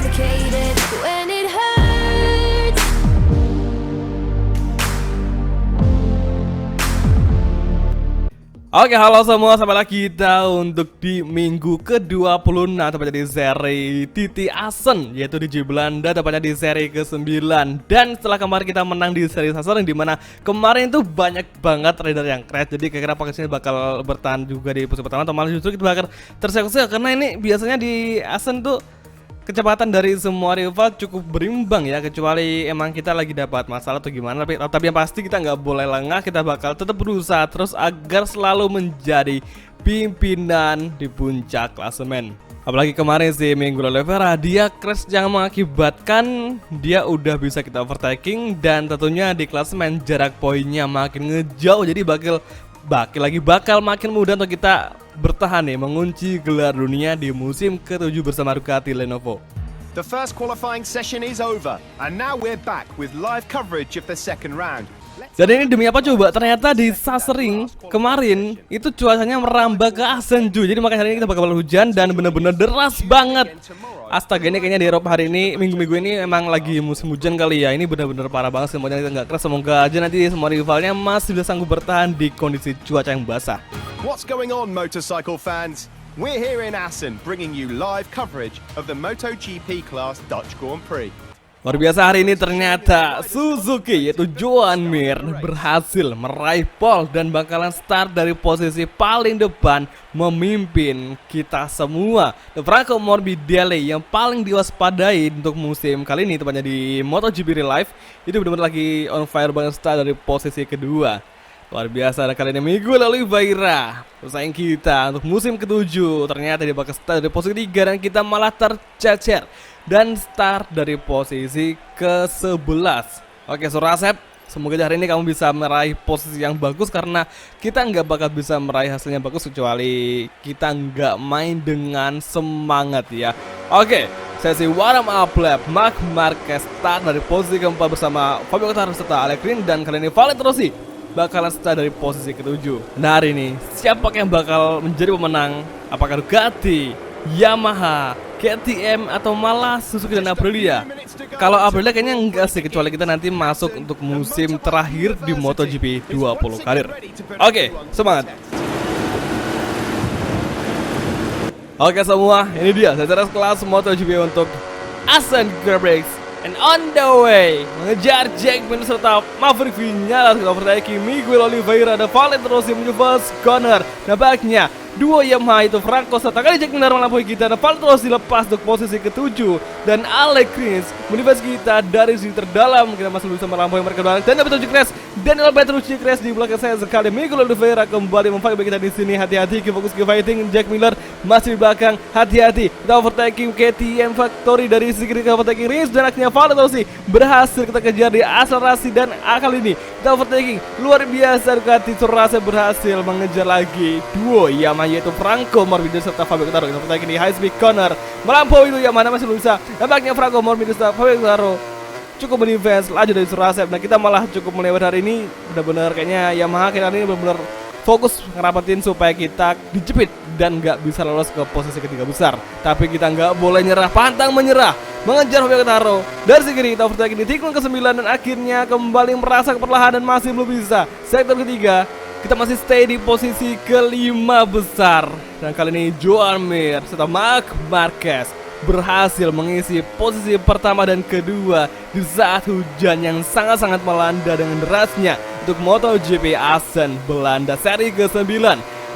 suffocated when it hurts. Oke, halo semua, sampai lagi kita untuk di minggu ke-26 tepatnya di seri Titi Asen, yaitu di Belanda, tepatnya di seri ke-9. Dan setelah kemarin kita menang di seri Sasaran, dimana kemarin itu banyak banget trader yang crash. Jadi kira-kira pakai sini bakal bertahan juga di posisi pertama, atau malah justru kita bakal terseok-seok, karena ini biasanya di Asen tuh kecepatan dari semua rival cukup berimbang ya, kecuali emang kita lagi dapat masalah atau gimana. Tapi yang pasti kita nggak boleh lengah, kita bakal tetap berusaha terus agar selalu menjadi pimpinan di puncak klasemen. Apalagi kemarin sih minggu lalu Vera, dia crash yang mengakibatkan dia udah bisa kita overtaking, dan tentunya di klasemen jarak poinnya makin ngejauh, jadi bakal makin mudah untuk kita bertahan nih mengunci gelar dunia di musim ke-7 bersama Ducati Lenovo. The first qualifying session is over, and now we're back with live coverage of the second round. Dan ini demi apa coba? Ternyata di Sasering kemarin itu cuacanya merambah ke Asenju. Jadi makanya hari ini kita bakal hujan dan bener-bener deras banget. Astaga, ini kayaknya di Eropa hari ini, minggu-minggu ini emang lagi musim hujan kali ya. Ini bener-bener parah banget, semuanya kita nggak keras. Semoga aja nanti semua rivalnya masih bisa sanggup bertahan di kondisi cuaca yang basah. What's going on, motorcycle fans? We're here in Assen, bringing you live coverage of the MotoGP class Dutch Grand Prix. Luar biasa, hari ini ternyata Suzuki yaitu Joan Mir berhasil meraih pole dan bakalan start dari posisi paling depan memimpin kita semua. The Franco Morbidelli yang paling diwaspadai untuk musim kali ini, tepatnya di MotoGP Real Life, itu benar-benar lagi on fire banget, start dari posisi kedua. Luar biasa, dan kali ini Miguel Oliveira pesaing kita untuk musim ke-7 ternyata dia bakal start dari posisi 3 dan kita malah tercecer dan start dari posisi ke-11. Oke, Surasep, semoga hari ini kamu bisa meraih posisi yang bagus, karena kita nggak bakal bisa meraih hasilnya bagus kecuali kita nggak main dengan semangat ya. Oke, sesi warm up lap Marc Marquez start dari posisi keempat bersama Fabio Quartararo serta Alex Rins, dan kali ini Valentino Rossi bakalan start dari posisi ke-7. Nah, hari ini siapa yang bakal menjadi pemenang? Apakah Ducati, Yamaha, KTM, atau malah Suzuki dan Aprilia? Kalau Aprilia kayaknya enggak sih, kecuali kita nanti masuk untuk musim terakhir di MotoGP 20 karir. Oke, semangat. Oke semua, ini dia secara kelas MotoGP untuk Assen Grand Prix. And on the way, mengejar Jack Miller serta Maverick Vinales, kita overtake Miguel Oliveira dan Valentino Rossi menuju first corner. Nampaknya duo Yamaha itu Franco serta kali Jack Miller melampaui kita, dan Valentino Rossi lepas untuk posisi ke-7, dan Alex Rins menivas kita dari sisi terdalam. Kita masih bisa melampaui mereka dan dapat tujuh crash. Daniel Petrucci crash di belakang saya sekali. Miguel Oliveira kembali memfight kita di sini. Hati-hati, fokus ke fighting. Jack Miller masih di belakang. Hati-hati, kita overtaking KTM Factory dari sisi kiri, kita overtaking Rins, dan akhirnya Valentino Rossi berhasil kita kejar di akselerasi, dan kali ini kita overtaking luar biasa. Ducati Surasep berhasil mengejar lagi duo Yamaha yaitu Franco Morbidelli serta Fabio Quartararo. Kita overtaking di high speed corner, melampaui itu Yamaha masih belum bisa. Nampaknya Franco Morbidelli serta Fabio Quartararo cukup mendefense laju dari Surasep. Nah, kita malah cukup melewat hari ini. Benar-benar kayaknya Yamaha kali ini benar-benar fokus ngerapatin supaya kita dijepit dan nggak bisa lolos ke posisi ketiga besar. Tapi kita nggak boleh nyerah, pantang menyerah, mengejar Fabio Quartararo dari sisi kiri. Kita overtaking di tikungan ke-9 dan akhirnya kembali merasa perlahan dan masih belum bisa. Sektor ketiga kita masih stay di posisi ke-5 besar, dan kali ini Joan Mir serta Marc Marquez berhasil mengisi posisi pertama dan kedua di saat hujan yang sangat-sangat melanda dengan derasnya untuk MotoGP Assen Belanda seri ke-9.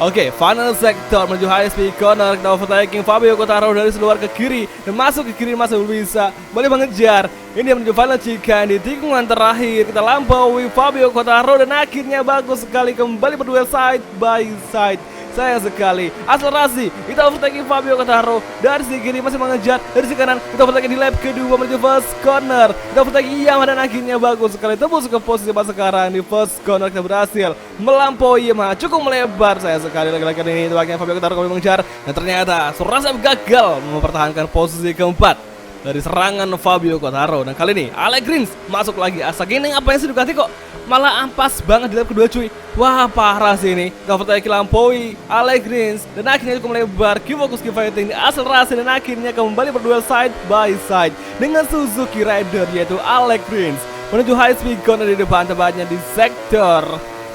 Oke, final sektor menuju high speed corner. Kita overtaking Fabio Quartararo dari luar ke kiri dan masuk ke kiri, masih belum bisa, boleh mengejar. Ini menuju final chicane di tikungan terakhir. Kita lampaui Fabio Quartararo dan akhirnya bagus sekali kembali berdua side by side. Sayang sekali, akselerasi, kita overtaking Fabio Quartararo dari sisi kiri, masih mengejar dari sisi kanan. Kita overtaking di lap kedua menuju first corner. Kita overtaking Yamaha dan akhirnya bagus sekali tembus ke posisi pas sekarang di first corner. Kita berhasil melampaui Yamaha, cukup melebar. Sayang sekali lagi-lagi ini itu akhirnya Fabio Quartararo kembali mengejar, dan ternyata Surasep gagal mempertahankan posisi keempat. dari serangan Fabio Quartararo. Dan kali ini Alex Rins masuk lagi. Saking apa yang sih Ducati kok malah ampas banget di lap kedua cuy. Wah parah sih ini. Overtake lampaui Alex Rins dan akhirnya cukup melebar. Q-Focus Q-Fighting diakselerasi dan akhirnya kembali berduel side by side dengan Suzuki Rider yaitu Alex Rins menuju high speed corner di depan, tepatnya di sektor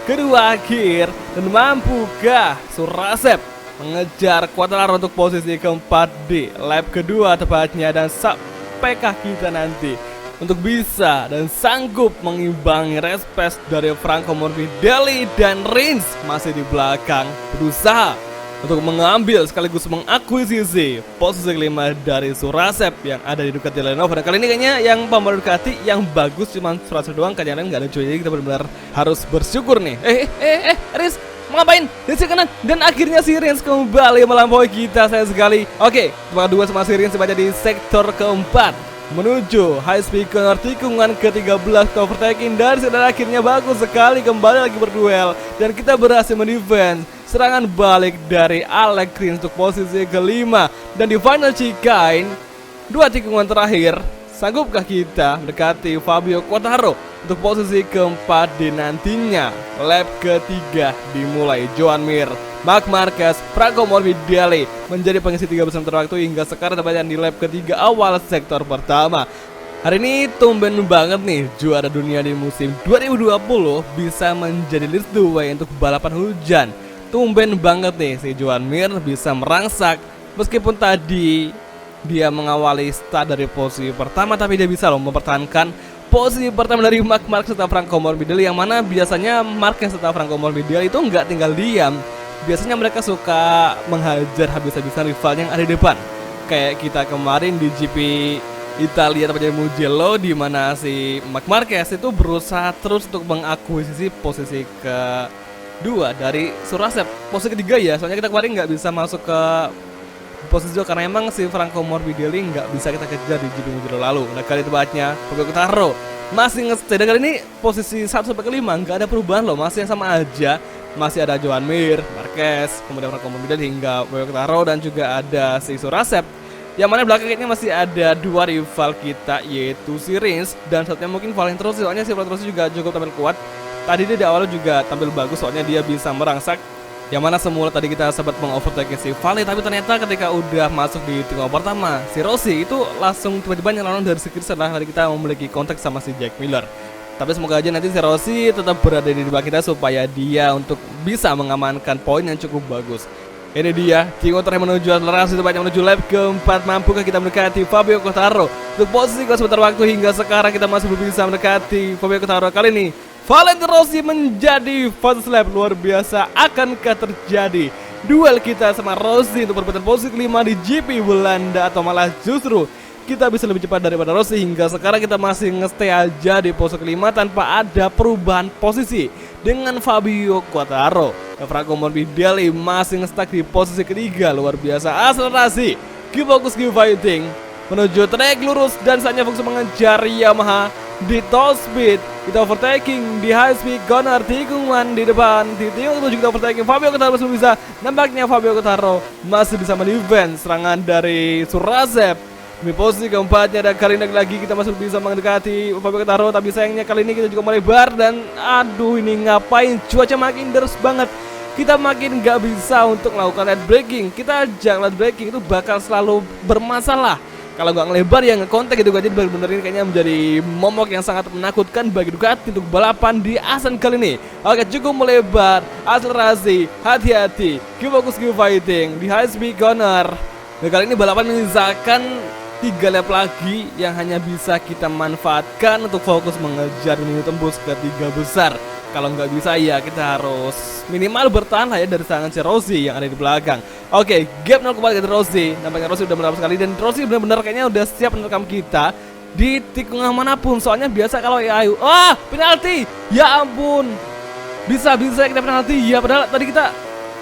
kedua akhir. Dan mampukah Surasep mengejar Quartararo untuk posisi keempat di lap kedua tepatnya, dan sampaikah kita nanti untuk bisa dan sanggup mengimbangi respect dari Franco Morbidelli dan Rins masih di belakang berusaha untuk mengambil sekaligus mengakuisisi posisi kelima dari Surasep yang ada di Ducati Land Rover. Dan kali ini kayaknya yang pembalap Ducati yang bagus cuma Surasep doang, kayaknya nggak ada cuy. Jadi kita benar-benar harus bersyukur nih. Rins mau ngapain? Di kanan, dan akhirnya si Rins kembali melampaui kita, sayang sekali. Oke, tempat dua sama si Rins sebanyak di sektor keempat menuju high speed corner tikungan ke-13 overtaking dari dan akhirnya bagus sekali kembali lagi berduel dan kita berhasil mendefense serangan balik dari Alex Rins untuk posisi kelima. Dan di final chicane 2 tikungan terakhir, sanggupkah kita mendekati Fabio Quartararo untuk posisi keempat di nantinya lap ketiga dimulai. Joan Mir, Marc Marquez, Franco Morbidelli menjadi pengisi 3 besar terwaktu hingga sekarang tepatnya di lap ketiga awal sektor pertama. Hari ini tumben banget nih juara dunia di musim 2020 bisa menjadi list 2 untuk balapan hujan. Tumben banget nih si Joan Mir bisa merangsak meskipun tadi dia mengawali start dari posisi pertama, tapi dia bisa loh mempertahankan posisi pertama dari Marc Marquez serta Franco Morbidelli, yang mana biasanya Marquez serta Franco Morbidelli itu nggak tinggal diam. Biasanya mereka suka menghajar habis-habisan rival yang ada di depan. Kayak kita kemarin di GP Italia tepatnya Mugello, di mana si Marc Marquez itu berusaha terus untuk mengakuisisi posisi kedua dari Surasep. Posisi ketiga ya, soalnya kita kemarin nggak bisa masuk ke posisi 2 karena emang si Franco Morbidelli nggak bisa kita kejar di GP Mugello lalu. Nah kali tepatnya Fabio Quartararo masih nge-stay, dan kali ini posisi 1 sampai ke 5 nggak ada perubahan loh, masih yang sama aja. Masih ada Joan Mir, Marquez, kemudian Franco Morbidelli hingga Fabio Quartararo, dan juga ada si Surasep, yang mana belakangnya masih ada 2 rival kita yaitu si Rins dan satunya mungkin Valentino Rossi. Soalnya si Valentino Rossi juga cukup tampil kuat. Tadi dia di awal juga tampil bagus, soalnya dia bisa merangsak, yang mana semula tadi kita sempat mengovertake si Vale, tapi ternyata ketika udah masuk di tikungan pertama si Rossi itu langsung tiba-tiba nyelonong dari sekir setelah tadi kita memiliki kontak sama si Jack Miller. Tapi semoga aja nanti si Rossi tetap berada di depan kita supaya dia untuk bisa mengamankan poin yang cukup bagus. Ini dia tikungan terakhir menuju akselerasi tepatnya menuju lap keempat. Mampukah kita mendekati Fabio Quartararo untuk posisi kelas sebentar waktu hingga sekarang kita masih belum bisa mendekati Fabio Quartararo. Kali ini Valentino Rossi menjadi first lap, luar biasa. Akankah terjadi duel kita sama Rossi untuk perebutan posisi kelima di GP Belanda, atau malah justru kita bisa lebih cepat daripada Rossi? Hingga sekarang kita masih nge-stay aja di posisi kelima tanpa ada perubahan posisi dengan Fabio Quartararo. Franco Morbidelli masih nge-stuck di posisi ketiga, luar biasa. Akselerasi Q-Focus Q-Fighting menuju trek lurus dan saatnya fokus mengejar Yamaha di top speed. Kita overtaking di high speed corner tikungan di depan. Di tikungan itu juga overtaking Fabio Quartararo masih bisa. Nampaknya Fabio Quartararo masih bisa mendefense serangan dari Surasep di posisi keempatnya, dan kali ini lagi kita masih bisa mendekati Fabio Quartararo. Tapi sayangnya kali ini kita juga melebar, dan aduh ini ngapain, cuaca makin deras banget. Kita makin gak bisa untuk melakukan late braking. Kita ajak late braking itu bakal selalu bermasalah kalau nggak ngelebar ya ngekontak gitu. Jadi benar-benar ini kayaknya menjadi momok yang sangat menakutkan bagi Ducati untuk balapan di Assen kali ini. Oke, cukup melebar, akselerasi, hati-hati, Q-Focus Q-Fighting di high speed corner. Nah, kali ini balapan menyisakan 3 lap lagi yang hanya bisa kita manfaatkan untuk fokus mengejar menuju tembus ke 3 besar. Kalau nggak bisa ya kita harus minimal bertahan lah ya dari serangan si Rossi yang ada di belakang. Oke, gap 0 kembali dari Rossi. Nampaknya Rossi udah merapat sekali, dan Rossi benar-benar kayaknya udah siap menerkam kita di tikungan manapun. Soalnya biasa kalau ya penalti. Ya ampun. Bisa-bisa kita penalti ya, padahal tadi kita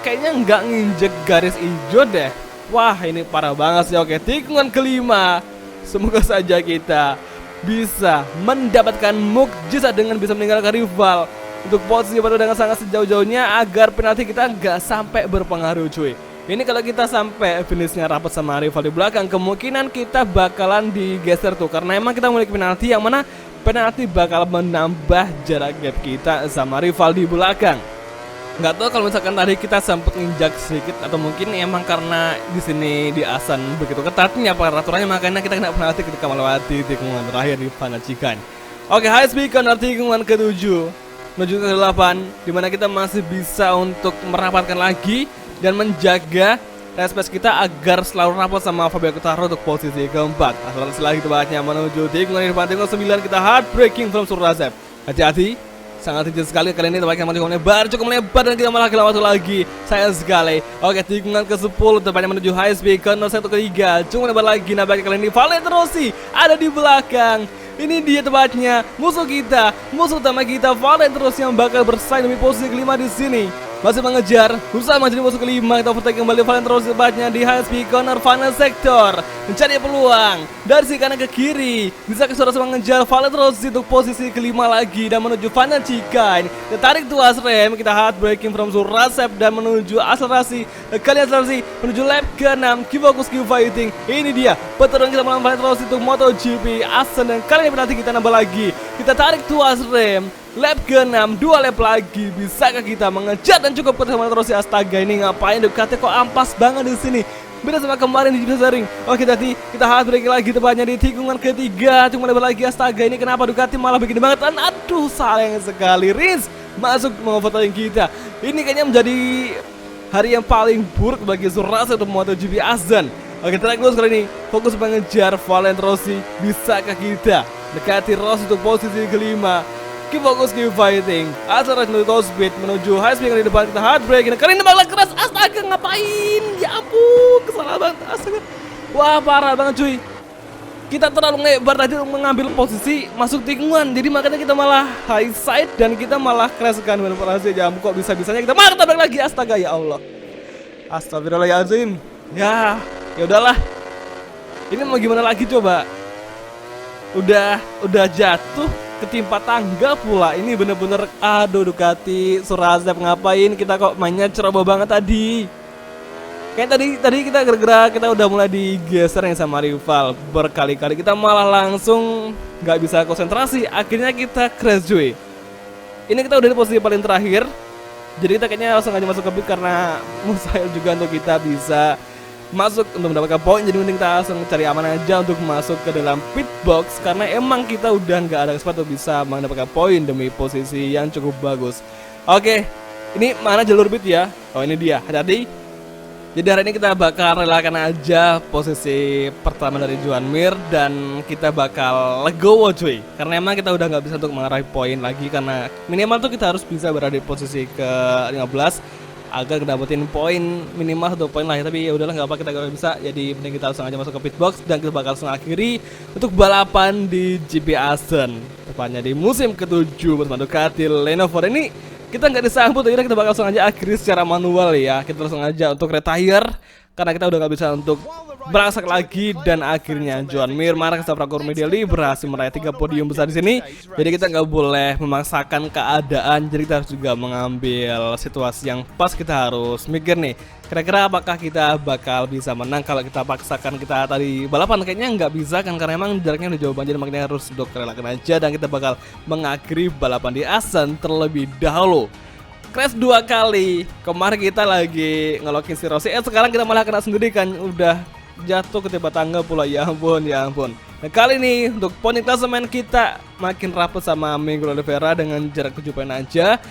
kayaknya nggak nginjek garis hijau deh. Wah, ini parah banget sih. Oke, tikungan kelima. Semoga saja kita bisa mendapatkan mukjizat dengan bisa meninggalkan rival untuk posisi baru dengan sangat sejauh-jauhnya agar penalti kita nggak sampai berpengaruh cuy. Ini kalau kita sampai finishnya rapat sama rival di belakang, kemungkinan kita bakalan digeser tuh, karena emang kita memiliki penalti yang mana penalti bakal menambah jarak gap kita sama rival di belakang. Nggak tahu kalau misalkan tadi kita sempat nginjak sedikit atau mungkin emang karena di sini di Asan begitu ketatnya peraturannya, makanya kita kena penalti ketika melewati tikungan terakhir di Fanacikan. Oke, high speed corner tikungan ke-7 menuju ke-8, dimana kita masih bisa untuk merapatkan lagi dan menjaga respect kita agar selalu rapat sama Fabio Quartararo untuk posisi keempat. Akselerasi lagi tepatnya menuju tikungan di depan tikungan 9, kita hard braking from Surazep. Hati-hati, sangat tinggi sekali kali ini tepatnya tikungan lebar, cukup melebar dan kita malah kehilangan waktu lagi. Sayang sekali. Oke, tikungan ke-10 tepatnya menuju high speed corner 1 ke-3, cukup lebar lagi. Nampaknya kali ini Valentino Rossi ada di belakang. Ini dia tepatnya musuh kita, musuh utama kita, Valentino Rossi yang bakal bersaing demi posisi kelima di sini. Masih mengejar, berusaha menjadi musuh kelima. Kita overtake kembali Valentino Rossi tepatnya di high speed corner final sector, mencari peluang dari si kanan ke kiri. Bisa kesuara mengejar Valentino Rossi untuk posisi kelima lagi dan menuju Fanacikan. Kita tarik tuas rem, kita hard braking from Surazep dan menuju akselerasi. Kali akselerasi menuju lap ke-6, keep focus, keep fighting. Ini dia pertarungan kita melawan Valentino Rossi untuk MotoGP Asen, dan kali ini penalti kita nambah lagi. Kita tarik tuas rem, lap ke-6, 2 lap lagi. Bisakah kita mengejar dan cukup ke Valentino Rossi? Astaga, ini ngapain Ducati kok ampas banget di sini. Beda sama kemarin di Jeddah Ring. Oke, tadi kita hard braking lagi tepatnya di tikungan ke-3, cuma lebar lagi. Astaga, ini kenapa Ducati malah begini banget? Dan aduh, sayang sekali Rins masuk mengovertaking kita. Ini kayaknya menjadi hari yang paling buruk bagi Surazep untuk MotoGP Asen. Oke, track lurus kali ini, fokus mengejar Valentino Rossi. Bisakah kita dekati Rossi untuk posisi kelima? Keep focus, keep fighting. Akselerasi menuju top speed, menuju high speed di depan, kita hard braking. Kali ini bakal keras. Astaga, ngapain? Ya ampun, kesalahan banget. Astaga, wah parah banget cuy. Kita terlalu lebar tadi untuk mengambil posisi masuk tikungan, jadi makanya kita malah high side dan kita malah crash kan. Berarti ya kok bisa-bisanya kita malah tabrak lagi. Astaga, ya Allah. Astagfirullahaladzim. Ya udahlah. Ini mau gimana lagi coba? Udah jatuh, ketimpa tangga pula. Ini bener-bener aduh Ducati Surazep, ngapain kita kok mainnya ceroboh banget tadi. Kayak tadi kita gara-gara kita udah mulai digeser yang sama rival berkali-kali, kita malah langsung nggak bisa konsentrasi, akhirnya kita crash cuy. Ini kita udah di posisi paling terakhir, jadi kita kayaknya langsung aja masuk ke pit karena mustahil juga untuk kita bisa masuk untuk mendapatkan poin. Jadi mending kita langsung cari aman aja untuk masuk ke dalam pit box, karena emang kita udah nggak ada kesempatan untuk bisa mendapatkan poin demi posisi yang cukup bagus. Oke, ini mana jalur pit ya? Oh ini dia, hati-hati. Jadi hari ini kita bakal relakan aja posisi pertama dari Joan Mir dan kita bakal legowo cuy, karena emang kita udah nggak bisa untuk meraih poin lagi, karena minimal tuh kita harus bisa berada di posisi ke-15 agar dapetin poin minimal 1 poin lah ya. Tapi ya udahlah, nggak apa, kita gak bisa, jadi mending kita langsung aja masuk ke pit box dan kita bakal langsung akhiri untuk balapan di GP Asen, tepatnya di musim ke-7 bersama Ducati Lenovo. Ini kita nggak disambut, akhirnya kita bakal langsung aja akhiri secara manual ya. Kita langsung aja untuk retire karena kita udah nggak bisa untuk berangkat lagi, dan akhirnya Joan Mir, Marc Zapragor Mediali berhasil meraih 3 podium besar di sini. Jadi kita nggak boleh memaksakan keadaan, jadi kita harus juga mengambil situasi yang pas. Kita harus mikir nih, kira-kira apakah kita bakal bisa menang kalau kita paksakan kita tadi balapan? Kayaknya nggak bisa kan, karena emang jaraknya udah jauh banget, makanya harus untuk relakan aja dan kita bakal mengakhiri balapan di Asen terlebih dahulu. Crash 2 kali. Kemarin kita lagi ngelokin si Rossi, sekarang kita malah kena sendiri kan, udah jatuh ketimpa tangga pula. Ya ampun. Nah kali ini untuk poin klasemen kita makin rapat sama Miguel Oliveira dengan jarak 7 poin aja.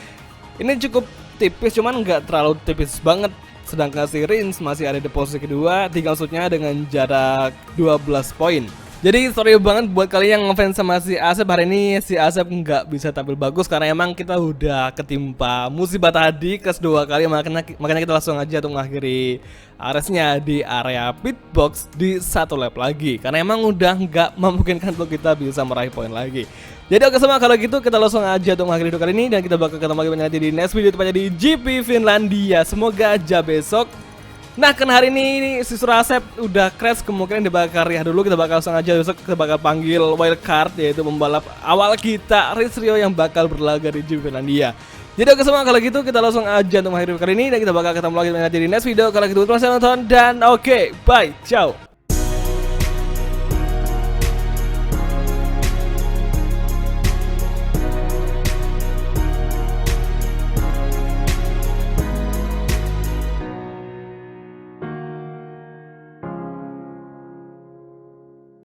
Ini cukup tipis, cuman nggak terlalu tipis banget. Sedangkan si Rins masih ada di posisi kedua, tinggal maksudnya dengan jarak 12 poin. Jadi sorry banget buat kalian yang ngefans sama si Asep. Hari ini si Asep nggak bisa tampil bagus karena emang kita udah ketimpa musibah tadi, crash 2 kali, makanya kita langsung aja untuk mengakhiri race-nya di area pit box di 1 lap lagi, karena emang udah nggak memungkinkan untuk kita bisa meraih poin lagi. Jadi oke semua, kalau gitu kita langsung aja untuk mengakhiri video kali ini dan kita bakal ketemu lagi nanti di next video, tepatnya di GP Finlandia. Semoga aja besok. Nah kan hari ini si Surazep udah crash, kemungkinan dibakar ya dulu. Kita bakal langsung aja besok kita bakal panggil wildcard, yaitu pembalap awal kita Rins Rio yang bakal berlaga di GP Finlandia. Jadi oke semua, kalau gitu kita langsung aja untuk mengakhiri kali ini, dan kita bakal ketemu lagi di next video. Kalau gitu terima kasih nonton, dan oke, bye, ciao.